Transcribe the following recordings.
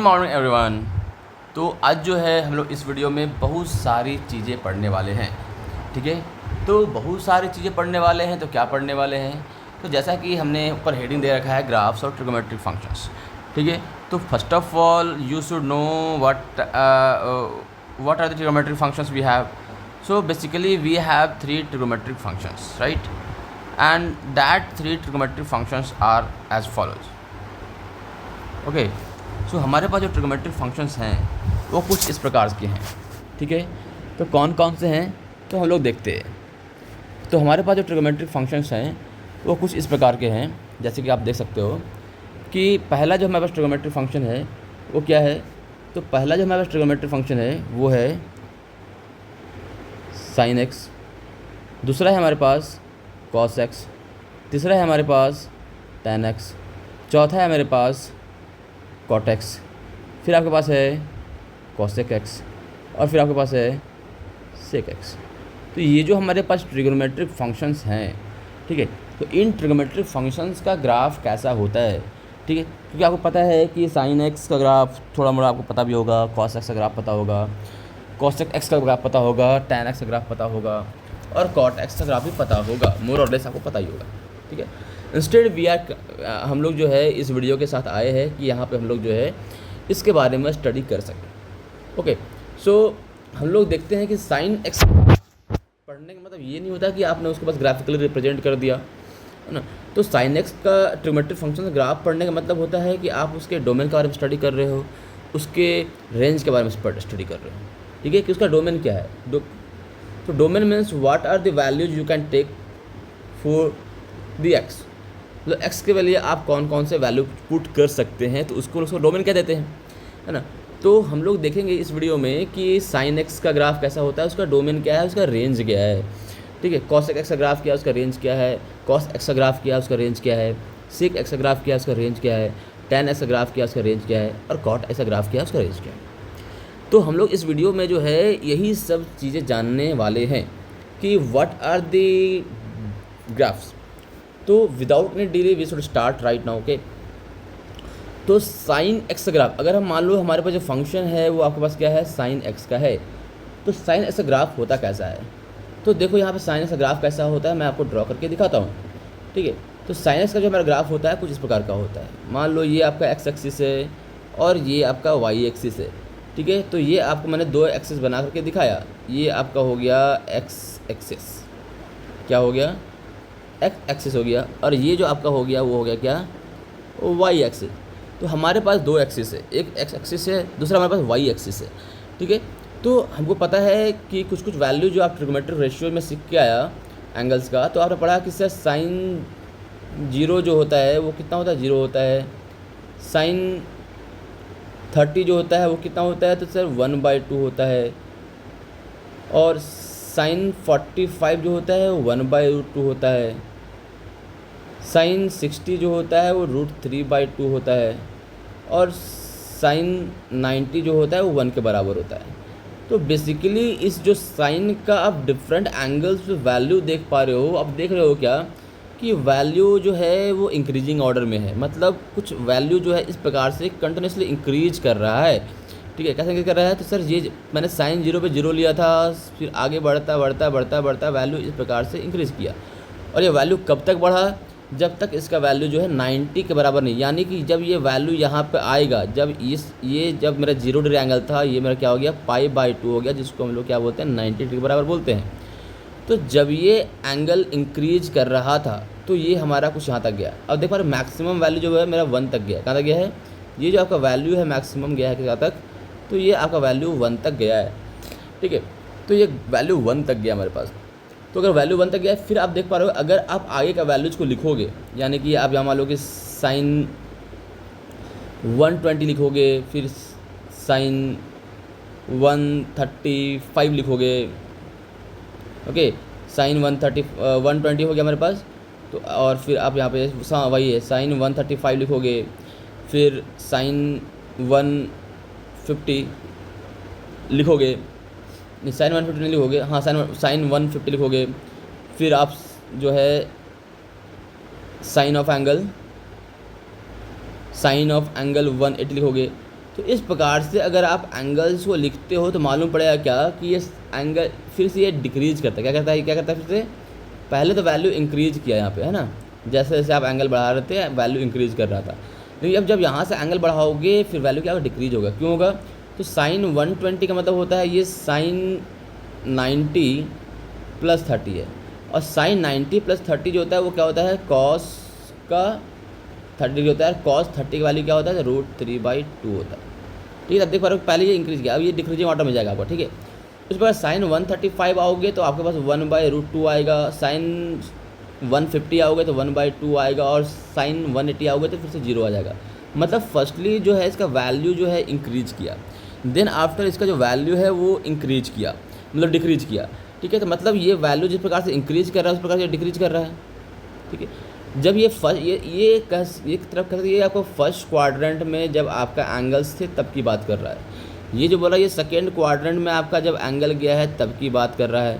Morning everyone. तो आज जो है हम लोग इस वीडियो में बहुत सारी चीज़ें पढ़ने वाले हैं। ठीक है, तो बहुत सारी चीज़ें पढ़ने वाले हैं। तो क्या पढ़ने वाले हैं? तो जैसा कि हमने ऊपर हेडिंग दे रखा है ग्राफ्स और ट्रिगोमेट्रिक फंक्शंस। ठीक है, तो first of all you should know what are the trigonometric functions we have. So basically we have three trigonometric functions, right? And that three trigonometric functions are as follows. Okay, so हमारे पास जो trigonometric functions हैं वो कुछ इस प्रकार के हैं। ठीक है, तो कौन कौन से हैं तो हम लोग देखते हैं। तो हमारे पास जो ट्रिगोमेट्रिक फंक्शंस हैं वो कुछ इस प्रकार के हैं, जैसे कि आप देख सकते हो कि पहला जो हमारे पास ट्रिगोमेट्रिक फंक्शन है वो क्या है। तो पहला जो हमारे पास ट्रिगोमेट्रिक फंक्शन है वो है साइन एक्स, दूसरा है हमारे पास कॉस एक्स, तीसरा है हमारे पास टैन एक्स, चौथा है हमारे पास कॉट एक्स, फिर आपके पास है कॉसेक एक्स और फिर आपके पास है सेक एक्स। तो ये जो हमारे पास ट्रिगोनोमेट्रिक फंक्शंस हैं, ठीक है, तो इन ट्रिगोनोमेट्रिक फंक्शंस का ग्राफ कैसा होता है। ठीक है, क्योंकि आपको पता है कि साइन एक्स का ग्राफ थोड़ा मोड़ा आपको पता भी होगा, कॉस एक्स का ग्राफ पता होगा, कॉसेक एक्स का ग्राफ पता होगा, टैन एक्स का ग्राफ पता होगा और कॉट एक्स का ग्राफ भी पता होगा। मोर और लेस आपको पता ही होगा। ठीक है, इंस्टेड हम लोग जो है इस वीडियो के साथ आए हैं कि यहाँ पे हम लोग जो है इसके बारे में स्टडी कर सकें। ओके, सो हम लोग देखते हैं कि साइन एक्स पढ़ने का मतलब ये नहीं होता कि आपने उसको बस ग्राफिकली रिप्रेजेंट कर दिया, है ना। तो साइन एक्स का ट्रिगोनोमेट्रिक फंक्शन का ग्राफ पढ़ने का मतलब होता है कि आप उसके डोमेन के बारे में स्टडी कर रहे हो, उसके रेंज के बारे में स्टडी कर रहे हो। ठीक है, कि उसका डोमेन क्या है। तो domain means what are the values you can take for the x. मतलब एक्स के वैल्यू आप कौन कौन से वैल्यू पुट कर सकते हैं, तो उसको डोमेन क्या देते हैं, है ना। तो हम लोग देखेंगे इस वीडियो में कि साइन एक्स का ग्राफ कैसा होता है, उसका डोमेन क्या है, उसका रेंज क्या है। ठीक है, कॉस एक्स का ग्राफ क्या है, उसका रेंज क्या है, कॉस एक्स का ग्राफ क्या है, उसका रेंज क्या है, सेक एक्स का ग्राफ क्या है, उसका रेंज क्या है, टैन एक्स का ग्राफ क्या है, उसका रेंज क्या है और कॉट एक्स का ग्राफ क्या है, उसका रेंज क्या है। तो हम लोग इस वीडियो में जो है यही सब चीज़ें जानने वाले हैं कि व्हाट आर द ग्राफ्स। तो without any delay we should start right now. Okay, तो साइन एक्स का ग्राफ, अगर हम मान लो हमारे पास जो फंक्शन है वो आपके पास क्या है, साइन एक्स का है, तो साइन एक्स का ग्राफ होता कैसा है। तो देखो यहाँ पे साइन एक्स का ग्राफ कैसा होता है, मैं आपको ड्रॉ करके दिखाता हूँ। ठीक है, तो साइन एक्स का जो हमारा ग्राफ होता है कुछ इस प्रकार का होता है। मान लो ये आपका एक्स एक्सिस है और ये आपका वाई एक्सिस है। ठीक है, तो ये आपको मैंने दो एक्सिस बना करके दिखाया। ये आपका हो गया एक्स एक्सिस, क्या हो गया, एक्स एक्सिस हो गया, और ये जो आपका हो गया वो हो गया क्या, वाई एक्सिस। तो हमारे पास दो एक्सिस है, एक एक्स एक्सिस है, दूसरा हमारे पास वाई एक्सिस है। ठीक है, तो हमको पता है कि कुछ कुछ वैल्यू जो आप ट्रिगोमेट्रिक रेशियो में सीख के आया एंगल्स का, तो आपने पढ़ा कि सर साइन जीरो जो होता है वो कितना होता है, जीरो होता है। साइन 30 जो होता है वो कितना होता है, तो सर 1/2 होता है। और साइन 45 जो होता है वो 1/2 होता है। साइन 60 जो होता है वो √3/2 होता है। और साइन 90 जो होता है वो 1 के बराबर होता है। तो बेसिकली इस जो साइन का आप डिफरेंट एंगल्स पे वैल्यू देख पा रहे हो, आप देख रहे हो क्या कि वैल्यू जो है वो इंक्रीजिंग ऑर्डर में है। मतलब कुछ वैल्यू जो है इस प्रकार से कंटिन्यूसली इंक्रीज कर रहा है। ठीक है, कैसे इंक्रीज कर रहा है, तो सर ये मैंने साइन 0 पे 0 लिया था, फिर आगे बढ़ता बढ़ता बढ़ता बढ़ता वैल्यू इस प्रकार से इंक्रीज़ किया। और ये वैल्यू कब तक बढ़ा, जब तक इसका वैल्यू जो है 90 के बराबर नहीं, यानी कि जब ये वैल्यू यहाँ पे आएगा, जब जब मेरा 0 डिग्री एंगल था, ये मेरा क्या हो गया, π/2 हो गया, जिसको हम लोग क्या बोलते हैं, 90 डिग्री के बराबर बोलते हैं। तो जब ये एंगल इंक्रीज कर रहा था तो ये हमारा कुछ यहाँ तक गया। अब देखो मैक्सिमम वैल्यू जो है मेरा 1 तक गया। कहाँ तक गया है, ये जो आपका वैल्यू है मैक्सिमम गया है कहाँ तक, तो ये आपका वैल्यू 1 तक गया है। ठीक है, तो ये वैल्यू 1 तक गया हमारे पास। तो अगर वैल्यू 1 तक गया फिर आप देख पा रहे हो, अगर आप आगे का वैल्यूज़ को लिखोगे, यानी कि आप यहाँ मान लो कि साइन 120 लिखोगे, फिर साइन 135 लिखोगे। ओके, साइन 120 हो गया हमारे पास। तो और फिर आप यहाँ पे वही है साइन 135 लिखोगे, फिर साइन 150 लिखोगे, साइन 150 नहीं लिखोगे, हाँ साइन 150 लिखोगे। फिर आप जो है साइन ऑफ एंगल 180 लिखोगे। तो इस प्रकार से अगर आप एंगल्स को लिखते हो तो मालूम पड़ेगा क्या कि ये एंगल फिर से ये डिक्रीज करता है। क्या करता है फिर से, पहले तो वैल्यू इंक्रीज किया यहाँ पे, है ना, जैसे जैसे आप एंगल बढ़ा रहे थे वैल्यू इंक्रीज कर रहा था, लेकिन अब जब यहाँ से एंगल बढ़ाओगे फिर वैल्यू क्या होगा, डिक्रीज होगा। क्यों होगा, तो साइन 120 का मतलब होता है ये साइन 90 + 30 है, और साइन 90 + 30 जो होता है वो क्या होता है, कॉस का 30 जो होता है, कॉस 30 का वैल्यू क्या होता है, √3/2 होता है। ठीक है, अब देख पा रहे हो पहले ये इंक्रीज किया, अब ये डिक्रीजिंग ऑर्डर में जाएगा आपका। ठीक है, उस पर साइन 135 आओगे तो आपके पास 1/√2 आएगा, साइन 150 आओगे तो 1/2 आएगा, और साइन 180 आओगे तो फिर से 0 आ जाएगा। मतलब फर्स्टली जो है इसका वैल्यू जो है इंक्रीज किया, देन आफ्टर इसका जो वैल्यू है वो इंक्रीज किया, मतलब डिक्रीज किया। ठीक है, तो मतलब ये वैल्यू जिस प्रकार से इंक्रीज कर रहा है उस प्रकार से डिक्रीज कर रहा है। ठीक है, जब ये फर्स्ट ये तरफ कर, ये आपको फर्स्ट क्वाड्रेंट में जब आपका एंगल्स थे तब की बात कर रहा है। ये जो बोला ये सेकेंड क्वाड्रेंट में आपका जब एंगल गया है तब की बात कर रहा है।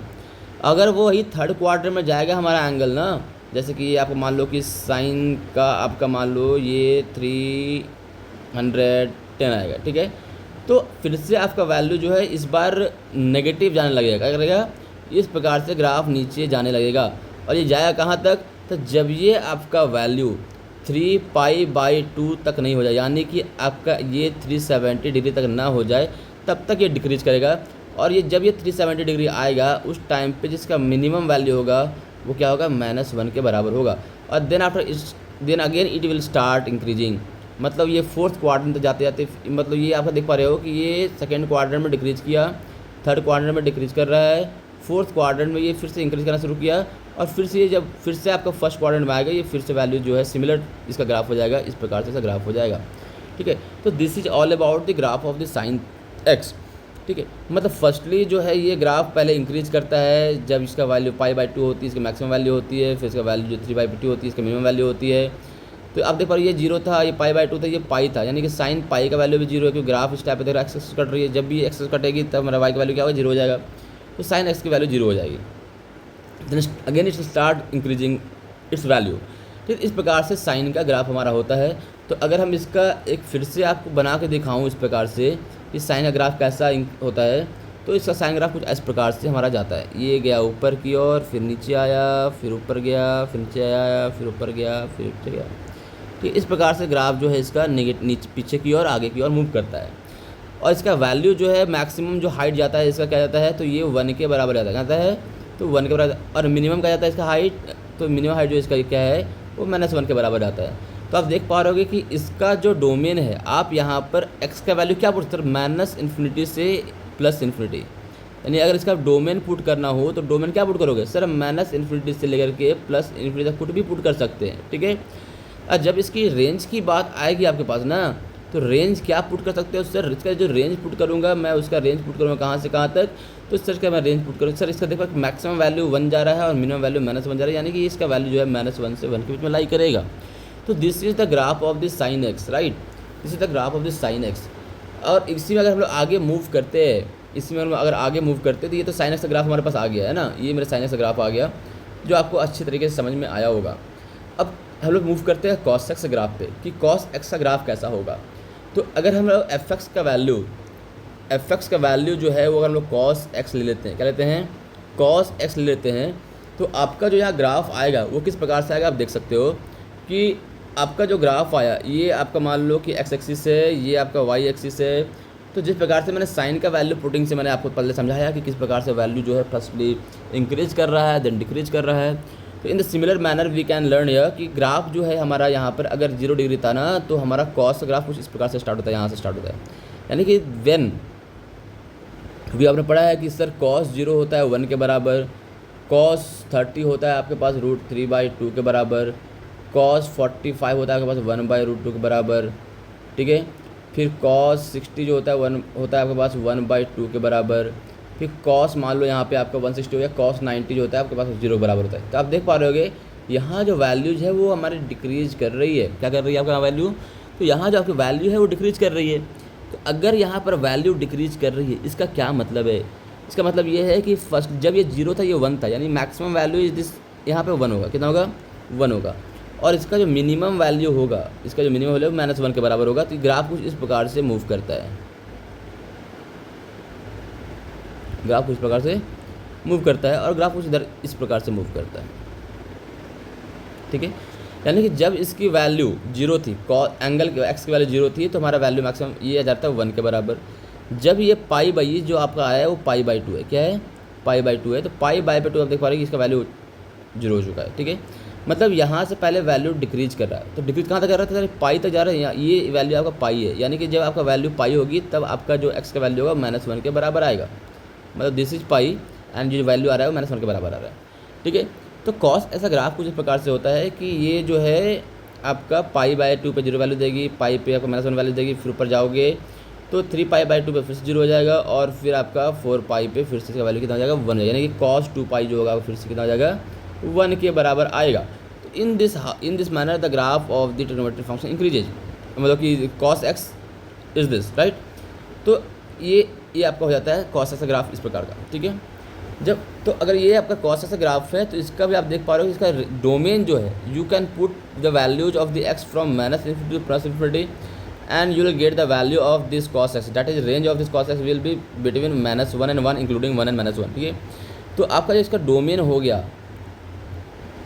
अगर वो वही थर्ड क्वाड्रेंट में जाएगा हमारा एंगल ना, जैसे कि आपको मान लो कि साइन का आपका मान लो ये 310 आएगा। ठीक है, तो फिर से आपका वैल्यू जो है इस बार नेगेटिव जाने लगेगा। क्या करेगा, इस प्रकार से ग्राफ नीचे जाने लगेगा, और ये जाएगा कहाँ तक, तो जब ये आपका वैल्यू 3π/2 तक नहीं हो जाए, यानी कि आपका ये 370 डिग्री तक ना हो जाए, तब तक ये डिक्रीज करेगा। और ये जब ये 370 डिग्री आएगा उस टाइम पे जिसका मिनिमम वैल्यू होगा वो क्या होगा, -1 के बराबर होगा। और then again it will start increasing, मतलब ये फोर्थ क्वाड्रेंट तक जाते जाते, मतलब ये आप देख पा रहे हो कि ये सेकेंड क्वाड्रेंट में डिक्रीज किया, थर्ड क्वाड्रेंट में डिक्रीज कर रहा है, फोर्थ क्वाड्रेंट में ये फिर से इंक्रीज करना शुरू किया, और फिर से ये जब फिर से आपका फर्स्ट क्वाड्रेंट में आएगा ये फिर से वैल्यू जो है सिमिलर इसका ग्राफ हो जाएगा, इस प्रकार से इसका ग्राफ हो जाएगा। ठीक है, तो this is all about the graph of the sine x। ठीक है, मतलब फर्स्टली जो है ये ग्राफ पहले इंक्रीज करता है जब इसका वैल्यू π/2 होती है, इसकी मैक्सिमम वैल्यू होती है, फिर इसका वैल्यू जो 3/2 होती है इसका मिनिमम वैल्यू होती है। तो आप देख पा रहे हो ये 0 था, ये π/2 था, ये पाई था, यानी कि साइन पाई का वैल्यू भी 0 है, क्योंकि ग्राफ इस टाइप पे देख रहा है एक्सेस कट रही है, जब भी एक्सेस कटेगी तब हमारा y का वैल्यू क्या होगा, 0 हो जाएगा, तो साइन x की वैल्यू 0 हो जाएगी। Then again its start increasing its value. ठीक, इस प्रकार से साइन का ग्राफ हमारा होता है। तो अगर हम इसका एक फिर से आपको बना के दिखाऊँ इस प्रकार से कि साइन का ग्राफ कैसा होता है, तो इसका साइन ग्राफ कुछ इस प्रकार से हमारा जाता है। ये गया ऊपर की ओर, फिर नीचे आया, फिर ऊपर गया, फिर नीचे आया, फिर ऊपर गया, फिर नीचे गया। ठीक, इस प्रकार से ग्राफ जो है इसका नीचे पीछे की ओर आगे की ओर मूव करता है। और इसका वैल्यू जो है मैक्सिमम जो हाइट जाता है इसका क्या जाता है, तो ये 1 के बराबर जाता है, तो 1 के बराबर, और मिनिमम क्या जाता है इसका हाइट, तो मिनिमम हाइट जो इसका क्या है वो -1 के बराबर जाता है। तो आप देख पा रहे होगे कि इसका जो डोमेन है, आप यहाँ पर x का वैल्यू क्या पुट सकते हो, -∞ से +∞, यानी अगर इसका डोमेन पुट करना हो तो डोमेन क्या पुट करोगे, सर -∞ से लेकर के +∞ तक कुछ भी पुट कर सकते हैं। ठीक है, और जब इसकी रेंज की बात आएगी आपके पास ना, तो रेंज क्या पुट कर सकते हो, सर इसका जो रेंज पुट करूँगा मैं, उसका रेंज पुट करूँगा कहाँ से कहाँ तक, तो सर इसका मैं रेंज पुट करूँ, सर इसका देखो मैक्सिमम वैल्यू 1 जा रहा है और मिनिमम वैल्यू -1 जा रहा है, यानी कि इसका वैल्यू जो है -1 से 1 के बीच में लाई करेगा। तो this is the graph of the sine x, right, this is the graph of the sine x। और इसी में अगर हम लोग आगे मूव करते हैं, इसी में हम अगर आगे मूव करते हैं तो ये तो साइन x का ग्राफ हमारे पास आ गया है ना, ये मेरा साइन x का ग्राफ आ गया जो आपको अच्छे तरीके से समझ में आया होगा। अब हम लोग मूव करते हैं cos x ग्राफ पे कि cos x का ग्राफ कैसा होगा। तो अगर हम लोग fx का वैल्यू जो है वो अगर हम लोग cos x ले लेते हैं, क्या लेते हैं, cos x ले लेते हैं, तो आपका जो यहाँ ग्राफ आएगा वो किस प्रकार से आएगा, आप देख सकते हो कि आपका जो ग्राफ आया ये आपका मान लो कि x एक्सिस है, ये आपका y एक्सिस है। तो जिस प्रकार से मैंने साइन का वैल्यू पुटिंग से मैंने आपको पहले समझाया कि किस प्रकार से वैल्यू जो है फर्स्टली इंक्रीज कर रहा है देन डिक्रीज कर रहा है। तो in the similar manner we can learn here कि ग्राफ जो है हमारा यहाँ पर अगर 0 डिग्री था ना, तो हमारा कॉस का ग्राफ कुछ इस प्रकार से स्टार्ट होता है, यहाँ से स्टार्ट होता है, यानी कि वेन भी आपने पढ़ा है कि सर cos 0 होता है 1 के बराबर, cos 30 होता है आपके पास √3/2 के बराबर, cos 45 होता है आपके पास 1/√2 के बराबर। ठीक है, फिर cos 60 जो होता है 1 होता है आपके पास 1/2 के बराबर, फिर cos मान लो यहाँ पे आपका 160 हो गया, cos 90 जो होता है आपके पास 0 के बराबर होता है। तो आप देख पा रहे होगे यहाँ जो वैल्यूज है वो हमारी डिक्रीज कर रही है, क्या कर रही है आपका वैल्यू, तो यहाँ जो आपकी वैल्यू है वो डिक्रीज कर रही है। तो अगर यहाँ पर वैल्यू डिक्रीज कर रही है इसका क्या मतलब है, इसका मतलब ये है कि फर्स्ट जब ये 0 था ये 1 था, यानी मैक्सिमम वैल्यू इज दिस, यहाँ पे 1 होगा, कितना होगा 1 होगा। और इसका जो मिनिमम वैल्यू होगा, इसका जो मिनिमम वैल्यू -1 के बराबर होगा। तो ग्राफ कुछ इस प्रकार से मूव करता है, ग्राफ कुछ इस प्रकार से मूव करता है और ग्राफ कुछ इधर इस प्रकार से मूव करता है, ठीक है। यानी कि जब इसकी वैल्यू 0 थी, एंगल एक्स की वैल्यू 0 थी, तो हमारा वैल्यू मैक्सिमम ये आ जाता है 1 के बराबर। जब ये पाई बाई जो आपका आया है वो पाई/2 है, क्या है, पाई/2 है। तो पाई/2 आप देख पा रहे हैं कि इसका वैल्यू 0 हो चुका है, ठीक है। मतलब यहाँ से पहले वैल्यू डिक्रीज कर रहा है, तो डिक्रीज कहाँ तक कर रहा था, पाई तक जा रहा है। ये वैल्यू आपका पाई है, यानी कि जब आपका वैल्यू पाई होगी तब आपका जो एक्स का वैल्यू होगा -1 के बराबर आएगा। मतलब दिस इज पाई एंड जो वैल्यू आ रहा है वो -1 के बराबर आ रहा है, ठीक है। तो कॉस ऐसा ग्राफ कुछ इस प्रकार से होता है कि ये जो है आपका पाई/2 पे 0 वैल्यू देगी, पाई पे आपको -1 वैल्यू देगी, फिर ऊपर जाओगे तो 3π/2 पे फिर से 0 हो जाएगा और फिर आपका 4π पे फिर से इसका वैल्यू कितना हो जाएगा 1, यानी कि cos 2π जो होगा फिर से कितना हो जाएगा 1 के बराबर आएगा। तो in this manner the graph of the trigonometric function increases, मतलब कि cos x is this, right. तो ये आपका हो जाता है cos x ग्राफ इस प्रकार का, ठीक है। जब तो अगर ये आपका cos x ग्राफ है तो इसका भी आप देख पा रहे हो कि इसका डोमेन जो है, you can put the values of the x from -∞ to +∞, and you will get the value of this cos x, that is range of this cos x will be between -1 and 1 including 1 and -1, ठीक है। तो आपका जो इसका domain हो गया,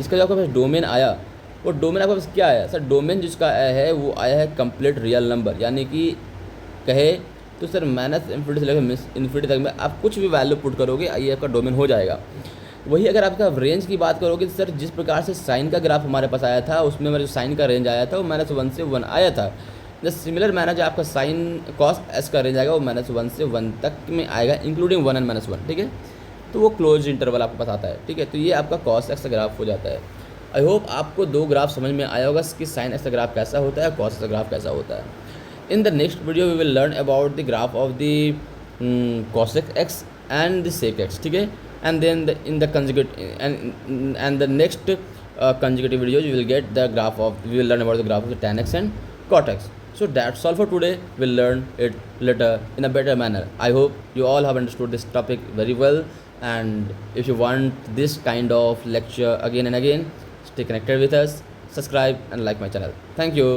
इसका जो आपका पास डोमेन आया वो डोमेन आपके पास क्या आया सर, डोमेन जिसका आया है वो आया है कंप्लीट रियल नंबर, यानी कि कहे तो सर -∞ से लेकर ∞ तक में आप कुछ भी वैल्यू पुट करोगे ये आपका डोमेन हो जाएगा। वही अगर आपका रेंज की बात करोगे तो सर जिस प्रकार से साइन का ग्राफ हमारे पास आया था उसमें हमारे जो साइन का रेंज आया था वो -1 से 1 आया था। द सिमिलर मैनर जो आपका साइन cos s का रेंज आएगा वो -1 से 1 तक में आएगा इंक्लूडिंग 1 and -1, ठीक है। तो वो क्लोज इंटरवल आपके पास आता है, ठीक है। तो ये आपका cos x का ग्राफ हो जाता है। आई होप आपको 2 ग्राफ समझ में आया होगा कि साइन x का ग्राफ कैसा होता है, cos x का ग्राफ कैसा होता है। In the next video we will learn about the graph of the cos x and the sec x, ठीक है। And then in the conjugate and the next consecutive videos you will get the graph of, we will learn about the graph of the tan x and cot x. So that's all for today. We'll learn it later in a better manner. I hope you all have understood this topic very well, and if you want this kind of lecture again and again, stay connected with us, subscribe and like my channel. Thank you.